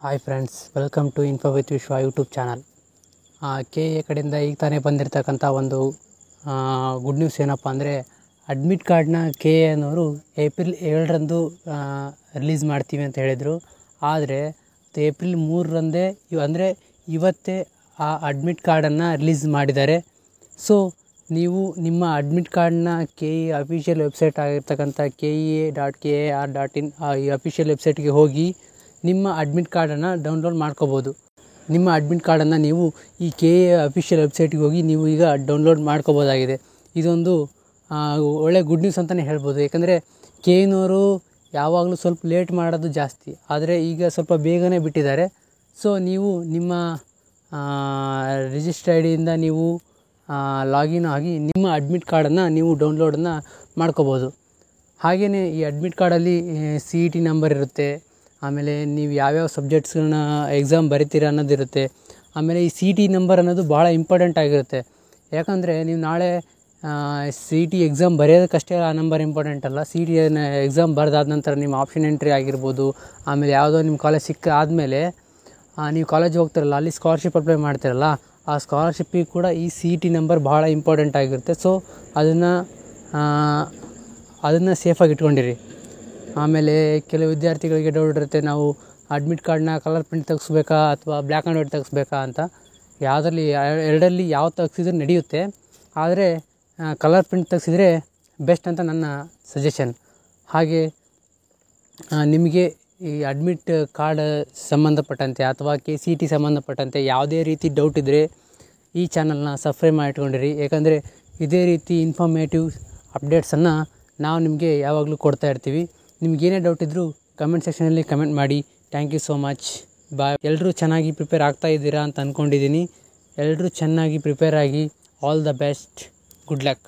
Hi friends, welcome to info with Vishwa YouTube channel. K A ಕಡೆಯಿಂದ ಈಗ ತಾನೇ ಬಂದಿರತಕ್ಕಂಥ ಒಂದು ಗುಡ್ ನ್ಯೂಸ್ ಏನಪ್ಪ ಅಂದರೆ, ಅಡ್ಮಿಟ್ ಕಾರ್ಡ್ನ ಕೆ ಎ ಅನ್ನೋರು ಏಪ್ರಿಲ್ 7ರಂದು ರಿಲೀಸ್ ಮಾಡ್ತೀವಿ ಅಂತ ಹೇಳಿದರು. ಆದರೆ ಏಪ್ರಿಲ್ 3ರಂದೇ ಅಂದರೆ ಇವತ್ತೇ ಆ ಅಡ್ಮಿಟ್ ಕಾರ್ಡನ್ನು ರಿಲೀಸ್ ಮಾಡಿದ್ದಾರೆ. ಸೊ ನೀವು ನಿಮ್ಮ ಅಡ್ಮಿಟ್ ಕಾರ್ಡ್ನ ಕೆ ಇ ಅಫಿಷಿಯಲ್ ವೆಬ್ಸೈಟ್ ಆಗಿರ್ತಕ್ಕಂಥ KEA.KAR.in ಈ ಅಫಿಷಿಯಲ್ ವೆಬ್ಸೈಟ್ಗೆ ಹೋಗಿ ನಿಮ್ಮ ಅಡ್ಮಿಟ್ ಕಾರ್ಡನ್ನು ಡೌನ್ಲೋಡ್ ಮಾಡ್ಕೋಬೋದು. ನಿಮ್ಮ ಅಡ್ಮಿಟ್ ಕಾರ್ಡನ್ನು ನೀವು ಈ KEA ಅಫಿಷಿಯಲ್ ವೆಬ್ಸೈಟ್ಗೆ ಹೋಗಿ ನೀವು ಈಗ ಡೌನ್ಲೋಡ್ ಮಾಡ್ಕೋಬೋದಾಗಿದೆ. ಇದೊಂದು ಒಳ್ಳೆ ಗುಡ್ ನ್ಯೂಸ್ ಅಂತಲೇ ಹೇಳ್ಬೋದು. ಯಾಕಂದರೆ KEನವರು ಯಾವಾಗಲೂ ಸ್ವಲ್ಪ ಲೇಟ್ ಮಾಡೋದು ಜಾಸ್ತಿ, ಆದರೆ ಈಗ ಸ್ವಲ್ಪ ಬೇಗನೆ ಬಿಟ್ಟಿದ್ದಾರೆ. ಸೊ ನೀವು ನಿಮ್ಮ ರಿಜಿಸ್ಟರ್ ಐ ಡಿಯಿಂದ ನೀವು ಲಾಗಿನ್ ಆಗಿ ನಿಮ್ಮ ಅಡ್ಮಿಟ್ ಕಾರ್ಡನ್ನು ನೀವು ಡೌನ್ಲೋಡನ್ನು ಮಾಡ್ಕೋಬೋದು. ಹಾಗೆಯೇ ಈ ಅಡ್ಮಿಟ್ ಕಾರ್ಡಲ್ಲಿ CET ನಂಬರ್ ಇರುತ್ತೆ. ಆಮೇಲೆ ನೀವು ಯಾವ್ಯಾವ ಸಬ್ಜೆಕ್ಟ್ಸ್ಗಳನ್ನ ಎಕ್ಸಾಮ್ ಬರಿತೀರ ಅನ್ನೋದಿರುತ್ತೆ. ಆಮೇಲೆ ಈ CET ನಂಬರ್ ಅನ್ನೋದು ಭಾಳ ಇಂಪಾರ್ಟೆಂಟ್ ಆಗಿರುತ್ತೆ. ಯಾಕಂದರೆ ನೀವು ನಾಳೆ CET ಎಕ್ಸಾಮ್ ಬರೆಯೋದಕ್ಕಷ್ಟೇ ಆ ನಂಬರ್ ಇಂಪಾರ್ಟೆಂಟ್ ಅಲ್ಲ. CET ಎಕ್ಸಾಮ್ ಬರೆದಾದ ನಂತರ ನಿಮ್ಮ ಆಪ್ಷನ್ ಎಂಟ್ರಿ ಆಗಿರ್ಬೋದು, ಆಮೇಲೆ ಯಾವುದೋ ನಿಮ್ಮ ಕಾಲೇಜ್ ಸಿಕ್ಕ ಆದಮೇಲೆ ನೀವು ಕಾಲೇಜಿಗೆ ಹೋಗ್ತಿರಲ್ಲ, ಅಲ್ಲಿ ಸ್ಕಾಲರ್ಶಿಪ್ ಅಪ್ಲೈ ಮಾಡ್ತಿರಲ್ಲ, ಆ ಸ್ಕಾಲರ್ಶಿಪ್ಪಿಗೆ ಕೂಡ ಈ CET ನಂಬರ್ ಭಾಳ ಇಂಪಾರ್ಟೆಂಟ್ ಆಗಿರುತ್ತೆ. ಸೊ ಅದನ್ನು ಸೇಫಾಗಿ ಇಟ್ಕೊಂಡಿರಿ. ಆಮೇಲೆ ಕೆಲವು ವಿದ್ಯಾರ್ಥಿಗಳಿಗೆ ಡೌಟ್ ಇರುತ್ತೆ, ನಾವು ಅಡ್ಮಿಟ್ ಕಾರ್ಡ್ನ ಕಲರ್ ಪ್ರಿಂಟ್ ತೆಗೆಸ್ಬೇಕಾ ಅಥವಾ ಬ್ಲ್ಯಾಕ್ ಆ್ಯಂಡ್ ವೈಟ್ ತೆಗೆಸ್ಬೇಕಾ ಅಂತ. ಎರಡರಲ್ಲಿ ಯಾವ ತೆಗೆಸಿದ್ರೆ ನಡೆಯುತ್ತೆ, ಆದರೆ ಕಲರ್ ಪ್ರಿಂಟ್ ತೆಗೆಸಿದ್ರೆ ಬೆಸ್ಟ್ ಅಂತ ನನ್ನ ಸಜೆಷನ್. ಹಾಗೆ ನಿಮಗೆ ಈ ಅಡ್ಮಿಟ್ ಕಾರ್ಡ್ ಸಂಬಂಧಪಟ್ಟಂತೆ ಅಥವಾ CET ಸಂಬಂಧಪಟ್ಟಂತೆ ಯಾವುದೇ ರೀತಿ ಡೌಟ್ ಇದ್ದರೆ ಈ ಚಾನಲ್ನ ಸಬ್ಸ್ಕ್ರೈಬ್ ಮಾಡಿ ಇಟ್ಕೊಂಡಿರಿ. ಯಾಕಂದರೆ ಇದೇ ರೀತಿ ಇನ್ಫಾರ್ಮೇಟಿವ್ ಅಪ್ಡೇಟ್ಸನ್ನು ನಾವು ನಿಮಗೆ ಯಾವಾಗಲೂ ಕೊಡ್ತಾ ಇರ್ತೀವಿ. ನಿಮಗೇನೇ ಡೌಟ್ ಇದ್ದರೂ ಕಮೆಂಟ್ ಸೆಕ್ಷನಲ್ಲಿ ಕಮೆಂಟ್ ಮಾಡಿ. Thank you so much. Bye. ಎಲ್ಲರೂ ಚೆನ್ನಾಗಿ ಪ್ರಿಪೇರ್ ಆಗ್ತಾ ಇದ್ದೀರಾ ಅಂತ ಅಂದ್ಕೊಂಡಿದ್ದೀನಿ. ಎಲ್ಲರೂ ಚೆನ್ನಾಗಿ ಪ್ರಿಪೇರ್ ಆಗಿ. All the best. Good luck.